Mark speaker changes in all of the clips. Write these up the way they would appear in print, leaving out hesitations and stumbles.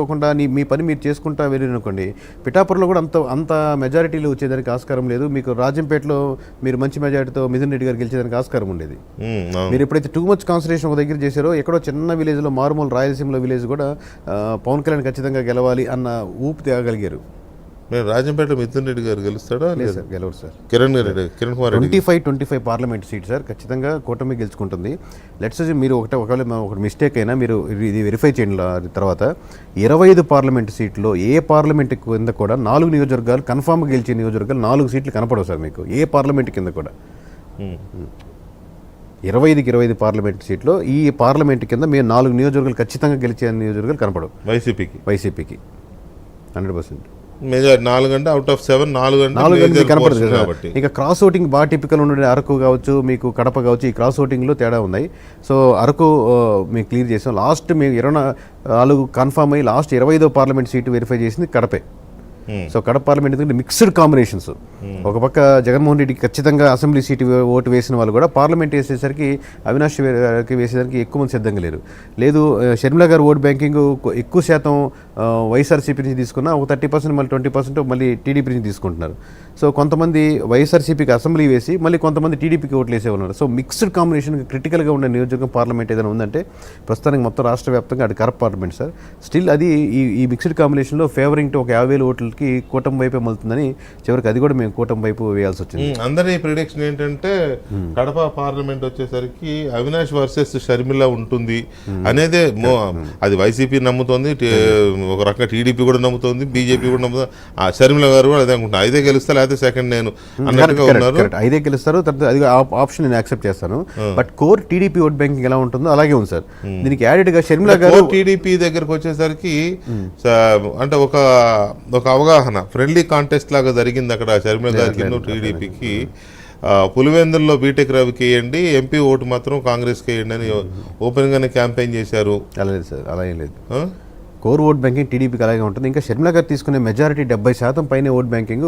Speaker 1: కాకుండా మీ పని మీరు చేసుకుంటా వెళ్ళిననుకోండి, పిఠాపురంలో కూడా అంత మెజారిటీలు వచ్చేదానికి ఆస్కారం లేదు. మీకు రాజంపేటలో మీరు మంచి మెజారిటీతో మిథున్ రెడ్డి గారు గెలిచేదానికి ఆస్కారం ఉండేది. మీరు ఎప్పుడైతే టూ మచ్ కాన్సన్ట్రేషన్ ఒక దగ్గర చేశారో, ఎక్కడో చిన్న విలేజ్లో మారుమూల రాయలసీమలో విలేజ్ కూడా పవన్ కళ్యాణ్ ఖచ్చితంగా గెలవాలి అన్న ఊపు తేగలిగారు.
Speaker 2: మీరు రాజంపేట మిథున్ రెడ్డి గారు గెలుస్తాడా?
Speaker 1: లేదు సార్, గెలవరు sir.
Speaker 2: Kiran Kumar Reddy
Speaker 1: 25 parliament seat sir ఖచ్చితంగా కూటమి గెలుచుకుంటుంది. లెట్స్ మీరు ఒకవేళ ఒక మిస్టేక్ అయినా మీరు ఇది వెరిఫై చేయండి. తర్వాత 25 పార్లమెంట్ సీట్లో ఏ పార్లమెంట్ కింద కూడా 4 నియోజకవర్గాలు కన్ఫామ్గా గెలిచే నియోజకవర్గాలు 4 సీట్లు కనపడవు సార్ మీకు ఏ పార్లమెంట్ కింద కూడా. 25 పార్లమెంట్ సీట్లో ఈ పార్లమెంట్ కింద మీరు 4 నియోజకవర్గాలు ఖచ్చితంగా గెలిచే నియోజకవర్గాలు కనపడవు వైసీపీకి 100%.
Speaker 2: మెజార్ 4 అంటే అవుట్ ఆఫ్ 7 4
Speaker 1: కనపడదు కాబట్టి. ఇంకా క్రాస్ ఓటింగ్ బాగా టిపికల్ ఉండే అరకు కావచ్చు, మీకు కడప కావచ్చు, ఈ క్రాస్ ఓటింగ్లో తేడా ఉన్నాయి. సో అరకు మేము క్లియర్ చేసాం. లాస్ట్ మేము 24 కన్ఫామ్ అయ్యి లాస్ట్ 25వ పార్లమెంట్ సీటు వెరిఫై చేసింది కడపే. సో కడప పార్లమెంట్ ఎందుకంటే మిక్స్డ్ కాంబినేషన్స్. ఒక పక్క జగన్మోహన్ రెడ్డికి ఖచ్చితంగా అసెంబ్లీ సీటు ఓటు వేసిన వాళ్ళు కూడా పార్లమెంట్ వేసేసరికి అవినాష్ గారికి వేసేసరికి ఎక్కువ మంది సిద్ధంగా లేరు. లేదు షర్మిల గారు ఓట్ బ్యాంకింగ్ ఎక్కువ శాతం వైఎస్ఆర్సీపీ నుంచి తీసుకున్నా ఒక 30% మళ్ళీ 20% మళ్ళీ టీడీపీ నుంచి తీసుకుంటున్నారు. సో కొంతమంది వైఎస్ఆర్సీపీకి అసెంబ్లీ వేసి మళ్ళీ కొంతమంది టీడీపీకి ఓట్లు వేసే ఉన్నారు. సో మిక్స్డ్ కాంబినేషన్ క్రిటికల్గా ఉండే నియోజకవర్గం పార్లమెంట్ ఏదైనా ఉందంటే ప్రస్తుతానికి మొత్తం రాష్ట్ర వ్యాప్తంగా అది కడప పార్లమెంట్ సార్. స్టిల్ అది ఈ మిక్స్డ్ కాంబినేషన్లో ఫేవరింగ్ టు ఒక 50,000 ఓట్లకి కూటమి వైపే మలుతుందని చివరికి అది కూడా మేము కూటమి వైపు వేయాల్సి వచ్చింది.
Speaker 2: అందరి ప్రిడిక్షన్ ఏంటంటే కడప పార్లమెంట్ వచ్చేసరికి అవినాష్ వర్సెస్ షర్మిల ఉంటుంది అనేదే. అది వైసీపీ నమ్ముతోంది, ఒక రకంగా టీడీపీ కూడా నమ్ముతోంది, బీజేపీ కూడా నమ్ముతుంది, షర్మిల గారు కూడా అదే అనుకుంటున్నారు. అయితే గెలుస్తా లేకపోతే సెకండ్ నేను అన్నట్టుగా ఉన్నారు.
Speaker 1: అయితే గెలుస్తారు, తర్వాత అది ఆప్షన్ నేను యాక్సెప్ట్ చేస్తాను. But core TDP vote banking ఎలా ఉంటుందో అలాగే ఉంది సార్. దీనికి యాడెడ్ గా షర్మిల గారు
Speaker 2: టీడీపీ దగ్గరకు వచ్చేసరికి అంటే ఒక అవగాహన ఫ్రెండ్లీ కాంటెస్ట్ లాగా జరిగింది అక్కడ. షర్మిల గారికి టీడీపీకి పులివెందుల్లో బీటెక్ రవికి వేయండి, ఎంపీ ఓటు మాత్రం కాంగ్రెస్కి వేయండి అని ఓపెన్ గానే క్యాంపెయిన్ చేశారు.
Speaker 1: అలా లేదు సార్, అలా ఏం లేదు. కోర్ ఓట్ బ్యాంకింగ్ టీడీపీకి అలాగే ఉంటుంది. ఇంకా షర్మిల గారు తీసుకునే మెజారిటీ 70% పైన ఓట్ బ్యాంకింగ్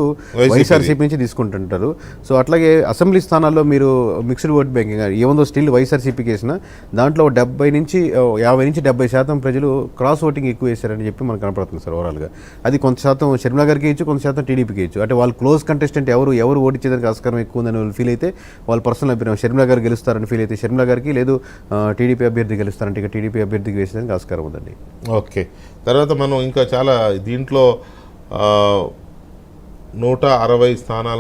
Speaker 1: వైఎస్ఆర్సీపీ నుంచి తీసుకుంటుంటారు. సో అట్లాగే అసెంబ్లీ స్థానాల్లో మీరు మిక్స్డ్ ఓట్ బ్యాంకింగ్ ఏముందో స్టిల్ వైఎస్ఆర్సీపీకి వేసిన దాంట్లో 50 నుంచి 70% ప్రజలు క్రాస్ ఓటింగ్ ఎక్కువ వేశారని చెప్పి మనకు కనపడుతుంది సార్. ఓవరాల్గా అది కొంత శాతం షర్మిల గారికి ఇచ్చు, కొంత శాతం టీడీపీకి ఇచ్చు. అంటే వాళ్ళు క్లోజ్ కంటెస్టెంట్ ఎవరు ఓడించేదానికి ఆస్కారం ఎక్కువ ఉందని వాళ్ళు ఫీల్ అయితే వాళ్ళ పర్సనల్ అభిప్రాయం షర్మిల గారు గెలుస్తారని ఫీల్ అయితే షర్మిల గారికి, లేదు టీడీపీ అభ్యర్థి గెలుస్తారంటే ఇక టీడీపీ అభ్యర్థికి వేసేదానికి ఆస్కారం ఉందండి.
Speaker 2: ఓకే, తర్వాత మనం ఇంకా చాలా దీంట్లో 160 స్థానాలకు